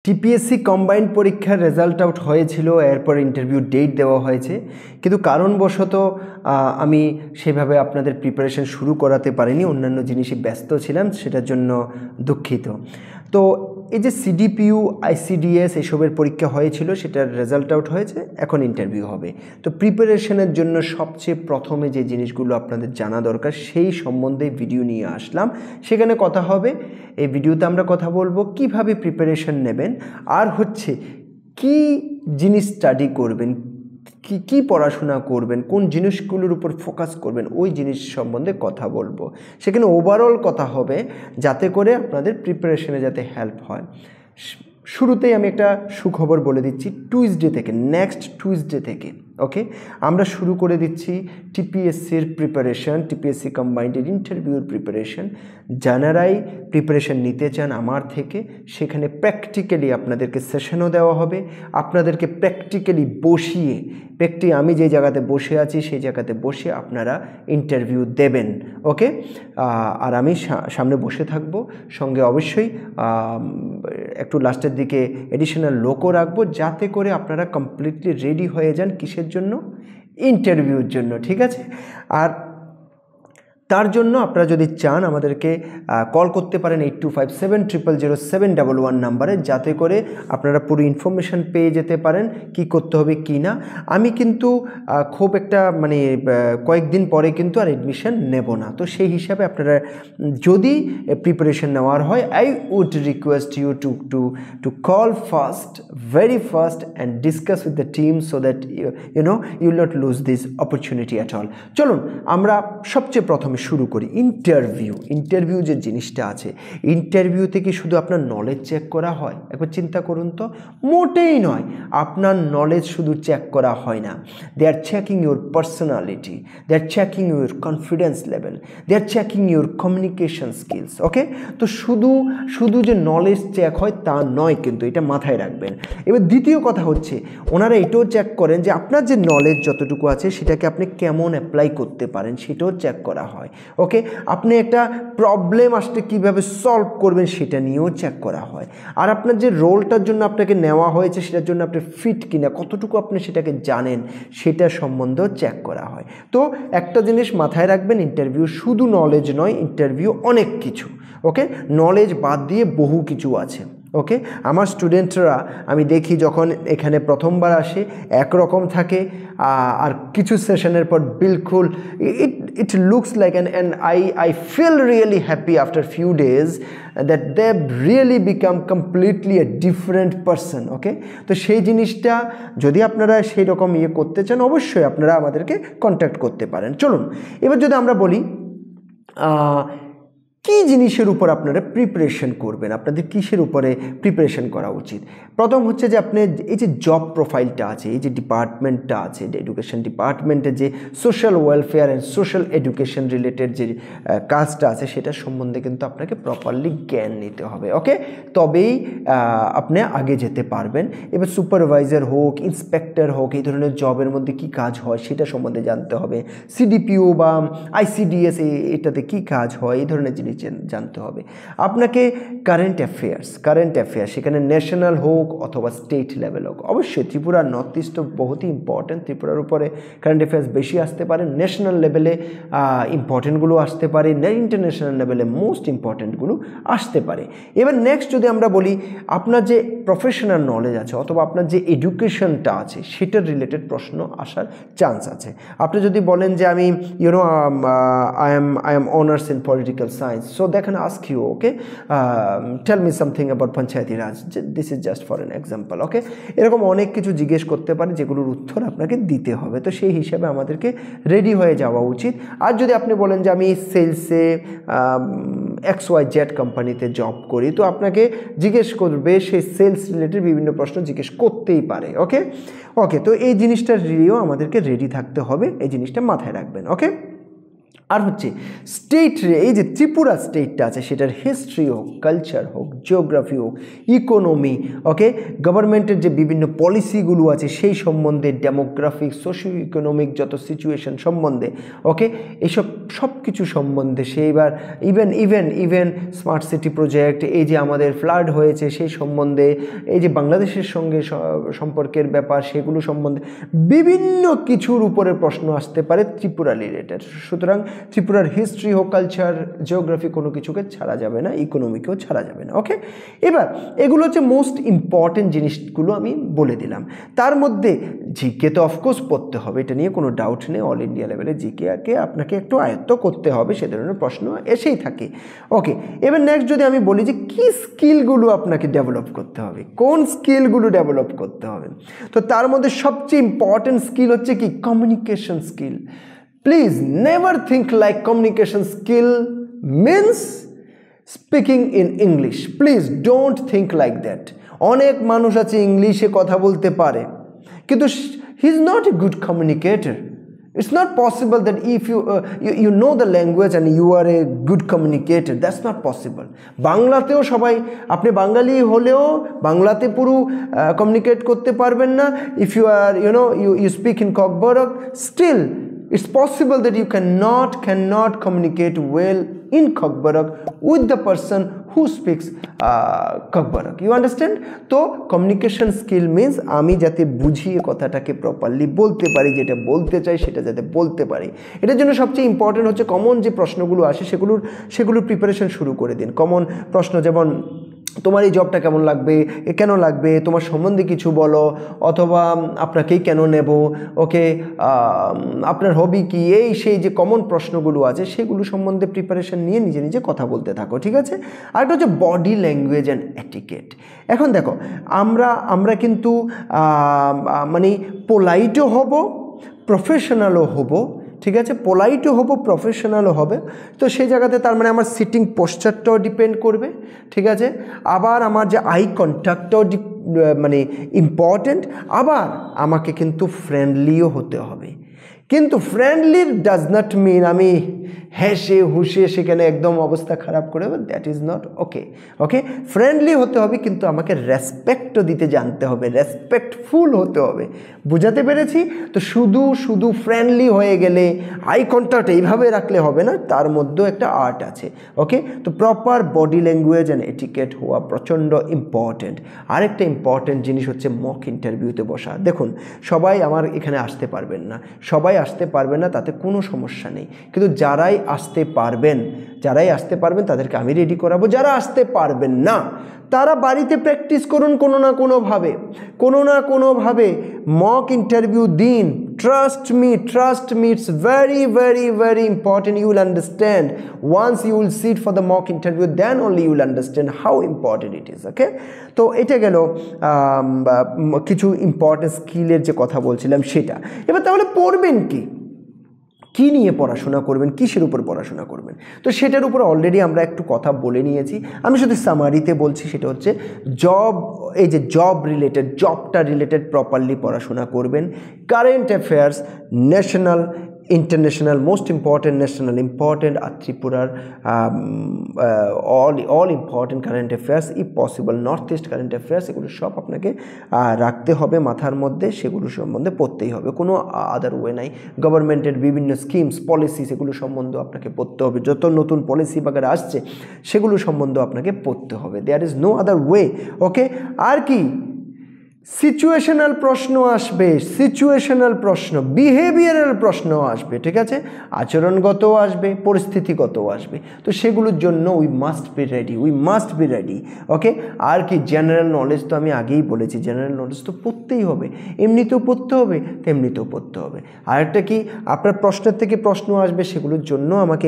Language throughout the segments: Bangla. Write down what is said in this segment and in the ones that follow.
টিপিএসসি কম্বাইন্ড পরীক্ষার রেজাল্ট আউট হয়েছিল, এরপর ইন্টারভিউ ডেট দেওয়া হয়েছে, কিন্তু কারণবশত আমি সেভাবে আপনাদের প্রিপারেশন শুরু করাতে পারিনি, অন্যান্য জিনিসে ব্যস্ত ছিলাম, সেটার জন্য দুঃখিত। তো এই যে সিডিপিইউ, আইসিডিএস এসবের পরীক্ষা হয়েছিল, সেটার রেজাল্ট আউট হয়েছে, এখন ইন্টারভিউ হবে। তো প্রিপারেশনের জন্য সবচেয়ে প্রথমে যে জিনিসগুলো আপনাদের জানা দরকার সেই সম্বন্ধে ভিডিও নিয়ে আসলাম। সেখানে কথা হবে, এই ভিডিওতে আমরা কথা বলবো কিভাবে প্রিপারেশন নেবেন, আর হচ্ছে কি জিনিস স্টাডি করবেন, কি পড়াশোনা করবেন, কোন জিনিসগুলোর উপর ফোকাস করবেন, ওই জিনিস সম্বন্ধে কথা বলবো। সেখানে ওভারঅল কথা হবে যাতে করে আপনাদের প্রিপারেশনে যাতে হেল্প হয়। শুরুতেই আমি একটা সুখবর বলে দিচ্ছি, টুইসডে থেকে, নেক্সট টুইসডে থেকে ওকে আমরা শুরু করে দিচ্ছি টিপিএসসির প্রিপারেশন, টিপিএসসি কম্বাইন্ডের ইন্টারভিউর প্রিপারেশন। যারাই প্রিপারেশন নিতে চান আমার থেকে, সেখানে প্র্যাকটিক্যালি আপনাদেরকে সেশনও দেওয়া হবে, আপনাদেরকে প্র্যাকটিক্যালি বসিয়ে আমি যে জায়গাতে বসে আছি সেই জায়গাতে বসে আপনারা ইন্টারভিউ দেবেন। ওকে, আর আমি সামনে বসে থাকব, সঙ্গে অবশ্যই একটু লাস্টের দিকে এডিশনাল লোকও রাখবো, যাতে করে আপনারা কমপ্লিটলি রেডি হয়ে যান কিসের জন্য, ইন্টারভিউর জন্য। ঠিক আছে, আর তার জন্য আপনারা যদি চান আমাদেরকে কল করতে পারেন 8257000711 নাম্বারে, যাতে করে আপনারা পুরো ইনফরমেশান পেয়ে যেতে পারেন কি করতে হবে কি না। আমি কিন্তু খুব একটা কয়েকদিন পরে কিন্তু আর অ্যাডমিশন নেব না, তো সেই হিসাবে আপনারা যদি প্রিপারেশন নেওয়ার হয়, I would request you to call first, very first, and discuss with the team so that you will not lose this opportunity at all. চলুন আমরা সবচেয়ে প্রথমে শুরু করি ইন্টারভিউ যে জিনিসটা আছে, ইন্টারভিউতে কি শুধু আপনার নলেজ চেক করা হয়? একবার চিন্তা করুন তো, মোটেই নয়। আপনার নলেজ শুধু চেক করা হয় না, they are checking your personality, they are checking your confidence level, they are checking your communication skills. Okay, তো শুধু যে নলেজ চেক হয় তা নয়, কিন্তু এটা মাথায় রাখবেন। এবার দ্বিতীয় কথা হচ্ছে, ওনারা এটাও চেক করেন যে আপনার যে নলেজ যতটুকু আছে সেটাকে আপনি কেমন অ্যাপ্লাই করতে পারেন, সেটাও চেক করা হয়। ওকে, আপনি একটা প্রবলেম আসলে কীভাবে সলভ করবেন সেটা নিয়েও চেক করা হয়। আর আপনার যে রোলটার জন্য আপনাকে নেওয়া হয়েছে সেটার জন্য আপনি ফিট কিনা, কতটুকু আপনি সেটাকে জানেন, সেটা সম্বন্ধেও চেক করা হয়। তো একটা জিনিস মাথায় রাখবেন, ইন্টারভিউ শুধু নলেজ নয়, ইন্টারভিউ অনেক কিছু। ওকে, নলেজ বাদ দিয়ে বহু কিছু আছে। ওকে, আমার স্টুডেন্টরা আমি দেখি যখন এখানে প্রথমবার আসে একরকম থাকে, আর কিছু সেশনের পর বিলকুল it looks like and I feel really happy after few days that they've really become completely a different person. ওকে, তো সেই জিনিসটা যদি আপনারা সেই রকম করতে চান, অবশ্যই আপনারা আমাদেরকে কন্ট্যাক্ট করতে পারেন। চলুন এবার যদি আমরা বলি কি জিনিসের উপর আপনারা প্রিপারেশন করবেন, আপনাদের কিসের উপরে প্রিপারেশন করা উচিত। প্রথম হচ্ছে যে আপনি এই যে জব প্রোফাইলটা আছে, এই যে ডিপার্টমেন্টটা আছে, এডুকেশন ডিপার্টমেন্টের যে social welfare and social education related যে কাজটা আছে, সেটার সম্বন্ধে কিন্তু আপনাকে প্রপারলি জ্ঞান নিতে হবে। ওকে, তবেই আপনি আগে যেতে পারবেন। এবার সুপারভাইজার হোক, ইন্সপেক্টর হোক, এই ধরনের জবের মধ্যে কি কাজ হয় সেটা সম্বন্ধে জানতে হবে। সিডিপিইউ বা আইসিডিএস এটাতে কি কাজ হয়, এই ধরনের জিনিস জানতে হবে। আপনাকে কারেন্ট অ্যাফেয়ার্স সেখানে ন্যাশনাল হোক অথবা স্টেট লেভেল হোক, অবশ্যই ত্রিপুরা নর্থ ইস্ট তো বহুতই ইম্পর্টেন্ট, ত্রিপুরার উপরে কারেন্ট অ্যাফেয়ার্স বেশি আসতে পারে, ন্যাশনাল লেভেলে ইম্পর্টেন্টগুলো আসতে পারে, ইন্টারন্যাশনাল লেভেলে মোস্ট ইম্পর্টেন্টগুলো আসতে পারে। এবার নেক্সট যদি আমরা বলি, আপনার যে প্রফেশনাল নলেজ আছে অথবা আপনার যে এডুকেশনটা আছে সেটার রিলেটেড প্রশ্ন আসার চান্স আছে। আপনি যদি বলেন যে আমি I am honours in political science, so they can ask you, okay, tell me something about Panchayati Raj. This is just for an example. Okay, এরকম অনেক কিছু জিজ্ঞেস করতে পারে যেগুলোর উত্তর আপনাকে দিতে হবে, তো সেই হিসাবে আমাদেরকে রেডি হয়ে যাওয়া উচিত। আর যদি আপনি বলেন যে আমি সেলসে XYZ কোম্পানিতে জব করি, তো আপনাকে জিজ্ঞেস করবে সেই সেলস রিলেটেড বিভিন্ন প্রশ্ন জিজ্ঞেস করতেই পারে। ওকে, তো এই জিনিসটা রিও আমাদেরকে রেডি থাকতে হবে, এই জিনিসটা মাথায় রাখবেন। ওকে, আর হচ্ছে স্টেট, এই যে ত্রিপুরা স্টেটটা আছে সেটার হিস্ট্রি হোক, কালচার হোক, জিওগ্রাফি হোক, ইকোনমি, ওকে, গভর্নমেন্টের যে বিভিন্ন পলিসিগুলো আছে সেই সম্বন্ধে, ডেমোগ্রাফিক, সোশিও ইকোনমিক যত সিচুয়েশন সম্বন্ধে, ওকে, এইসব সব কিছু সম্বন্ধে সে এবার ইভেন স্মার্ট সিটি প্রজেক্ট, এই যে আমাদের ফ্লাড হয়েছে সেই সম্বন্ধে, এই যে বাংলাদেশের সঙ্গে সম্পর্কের ব্যাপার সেগুলো সম্বন্ধে বিভিন্ন কিছুর উপরে প্রশ্ন আসতে পারে ত্রিপুরা রিলেটেড। সুতরাং ত্রিপুরার হিস্ট্রি হোক, কালচার, জিওগ্রাফি কোনো কিছুকে ছাড়া যাবে না, ইকোনমিকেও ছাড়া যাবে না, ওকে। এবার এগুলো হচ্ছে মোস্ট ইম্পর্টেন্ট জিনিসগুলো আমি বলে দিলাম। তার মধ্যে জিকে তো অফকোর্স পড়তে হবে, এটা নিয়ে কোনো ডাউট নেই। অল ইন্ডিয়া লেভেলে জিকে আপনাকে একটু আয়ত্ত করতে হবে, সে ধরনের প্রশ্ন এসেই থাকে, ওকে। এবার নেক্সট যদি আমি বলি যে কী স্কিলগুলো আপনাকে ডেভেলপ করতে হবে, কোন স্কিলগুলো ডেভেলপ করতে হবে, তো তার মধ্যে সবচেয়ে ইম্পর্টেন্ট স্কিল হচ্ছে কি communication skill. Please never think like communication skill means speaking in English. Please don't think like that. অনেক মানুষ আছে ইংলিশে কথা বলতে পারে কিন্তু he is not a good communicator. It's not possible that if you know the language and you are a good communicator. That's not possible. বাংলাতেও সবাই, আপনি বাঙালি হলেও বাংলাতে পুরো কমিউনিকেট করতে পারবেন না। If you are, you speak in Kokborok, still it's possible that you cannot communicate well in Kokborok with the person who speaks Kokborok. You understand? তো কমিউনিকেশন স্কিল মিন্স আমি যাতে বুঝিয়ে কথাটাকে প্রপারলি বলতে পারি, যেটা বলতে চাই সেটা যাতে বলতে পারি। এটার জন্য সবচেয়ে ইম্পর্টেন্ট হচ্ছে কমন যে প্রশ্নগুলো আসে সেগুলোর প্রিপারেশন শুরু করে দিন। কমন প্রশ্ন যেমন তোমার এই জবটা কেমন লাগবে, কেন লাগবে, তোমার সম্বন্ধে কিছু বলো, অথবা আপনাকেই কেন নেব, ওকে, আপনার হবি কি, এই সেই যে কমন প্রশ্নগুলো আছে সেগুলো সম্বন্ধে প্রিপারেশন নিয়ে নিজে নিজে কথা বলতে থাকো, ঠিক আছে। আর একটা হচ্ছে বডি ল্যাঙ্গুয়েজ অ্যান্ড এটিকেট। এখন দেখো আমরা কিন্তু মানে পোলাইটও হব, প্রফেশনালও হব, ঠিক আছে, পোলাইটও হবো, প্রফেশনালও হবে। তো সেই জায়গাতে তার মানে আমার সিটিং পোশ্চারটাও ডিপেন্ড করবে, ঠিক আছে। আবার আমার যে আই কন্ট্যাক্টটাও মানে ইম্পর্টেন্ট। আবার আমাকে কিন্তু ফ্রেন্ডলিও হতে হবে। কিন্তু ফ্রেন্ডলি ডাজ নট মিন আমি হেসে হুসে সেখানে একদম অবস্থা খারাপ করে, that is not okay. Okay, friendly হতে হবে কিন্তু আমাকে রেসপেক্টও দিতে জানতে হবে, রেসপেক্টফুল হতে হবে। বুঝাতে পেরেছি? তো শুধু ফ্রেন্ডলি হয়ে গেলে আই কন্ট্যাক্ট এইভাবে রাখলে হবে না, তার মধ্যেও একটা আর্ট আছে, ওকে। তো proper body language and etiquette হওয়া প্রচণ্ড ইম্পর্টেন্ট। আরেকটা ইম্পর্টেন্ট জিনিস হচ্ছে মক ইন্টারভিউতে বসা। দেখুন, সবাই আমার এখানে আসতে পারবেন না, তাতে কোনো সমস্যা নেই, কিন্তু যারাই আসতে পারবেন তাদেরকে আমি রেডি করাবো। যারা আসতে পারবেন না তারা বাড়িতে প্র্যাকটিস করুন কোনো না কোনোভাবে মক ইন্টারভিউ দিন। Trust me, it's very very very important. You will understand once you will sit for the mock interview, then only you will understand how important it is, okay? তো এটা গেল কিছু ইম্পর্টেন্ট স্কিলের যে কথা বলছিলাম সেটা। এবার তাহলে পড়বেন কি নিয়ে পড়াশোনা করবেন, কিসের উপর পড়াশোনা করবেন, তো সেটার উপর অলরেডি আমরা একটু কথা বলে নিয়েছি। আমি শুধু সামারিতে বলছি, সেটা হচ্ছে জবটা রিলেটেড প্রপারলি পড়াশোনা করবেন। Current affairs, national, international, most important national important, আর ত্রিপুরার all important current affairs, if possible north east current affairs, এগুলো সব আপনাকে রাখতে হবে মাথার মধ্যে, সেগুলো সম্বন্ধে পড়তেই হবে, কোনো আদার ওয়ে নাই। গভর্নমেন্টের বিভিন্ন স্কিমস, পলিসিস, এগুলো সম্বন্ধেও আপনাকে পড়তে হবে। যত নতুন পলিসি বাগেরা আসছে সেগুলো সম্বন্ধেও আপনাকে পড়তে হবে। There is no other way, okay. আর কি সিচুয়েশনাল প্রশ্ন আসবে, বিহেভিয়ারাল প্রশ্ন আসবে, ঠিক আছে, আচরণগতও আসবে, পরিস্থিতিগতও আসবে। তো সেগুলোর জন্য উই মাস্ট বি রেডি, ওকে। আর কি জেনারেল নলেজ, তো আমি আগেই বলেছি জেনারেল নলেজ তো পড়তেই হবে, এমনিতেও পড়তে হবে, তেমনিতেও পড়তে হবে। আরেকটা কি, আপনার প্রশ্নের থেকে প্রশ্ন আসবে, সেগুলোর জন্য আমাকে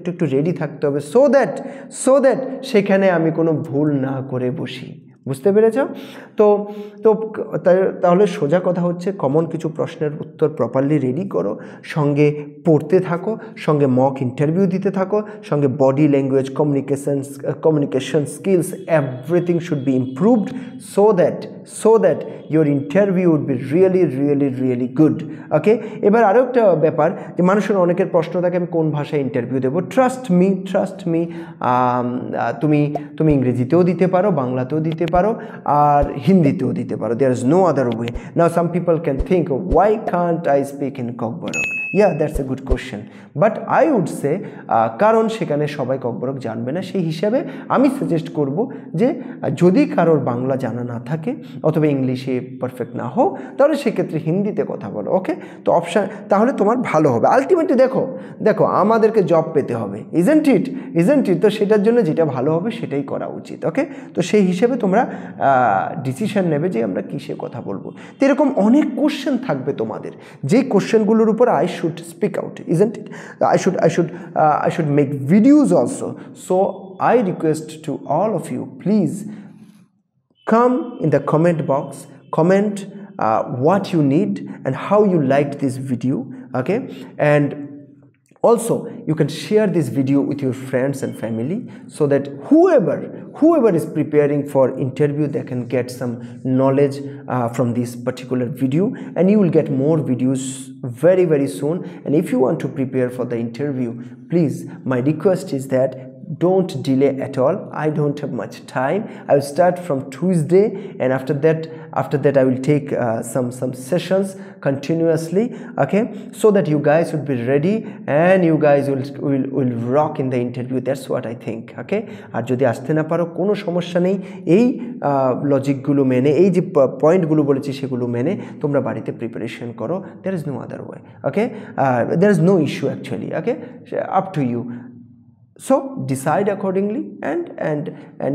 একটু রেডি থাকতে হবে, সো দ্যাট সেখানে আমি কোনো ভুল না করে বসি। বুঝতে পেরেছ? তো তাহলে সোজা কথা হচ্ছে কমন কিছু প্রশ্নের উত্তর প্রপারলি রেডি করো, সঙ্গে পড়তে থাকো, সঙ্গে মক ইন্টারভিউ দিতে থাকো, সঙ্গে body language, communication skills, everything should be improved, so that so that your interview would be really good. ওকে, এবার আরও একটা ব্যাপার যে মানুষের অনেকের প্রশ্ন থাকে আমি কোন ভাষায় ইন্টারভিউ দেবো। ট্রাস্ট মি, তুমি ইংরেজিতেও দিতে পারো, বাংলাতেও দিতে পারো, আর হিন্দিতেও দিতে পারো। There is no other way. Now some people can think why can't I speak in Kokborok. Yeah, that's a good question, but I would say কারণ সেখানে সবাই ককবরক জানবে না, সেই হিসাবে আমি সাজেস্ট করব যে যদি কারোর বাংলা জানা না থাকে অথবা ইংলিশে পারফেক্ট না হও, তাহলে সেক্ষেত্রে হিন্দিতে কথা বলো। ওকে, তো অপশান তাহলে তোমার ভালো হবে। আলটিমেটলি দেখো আমাদেরকে জব পেতে হবে, ইজেন্ট ইট? তো সেটার জন্য যেটা ভালো হবে সেটাই করা উচিত। ওকে, তো সেই হিসেবে তোমরা ডিসিশন নেবে যে আমরা কিসে কথা বলবো। তো এরকম অনেক কোশ্চেন থাকবে তোমাদের, যেই কোশ্চেনগুলোর উপর I should speak out, isn't it? I should make videos also. So I request to all of you, please come in the comment box, comment what you need and how you liked this video. Okay, and also you can share this video with your friends and family, so that whoever is preparing for interview, they can get some knowledge from this particular video, and you will get more videos very soon. And if you want to prepare for the interview, please, my request is that don't delay at all. I don't have much time. I will start from Tuesday, and after that I will take some sessions continuously, okay, so that you guys will be ready and you guys will rock in the interview. That's what I think. Okay, আর যদি আসতে না পারো কোনো সমস্যা নেই, এই লজিকগুলো মেনে, এই যে পয়েন্টগুলো বলেছি সেগুলো মেনে তোমরা বাড়িতে প্রিপারেশন করো। there is no other way. Okay, there is no issue actually. Okay, up to you. So decide accordingly, and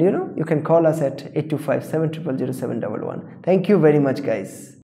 you know, you can call us at 825-700-0711. Thank you very much, guys.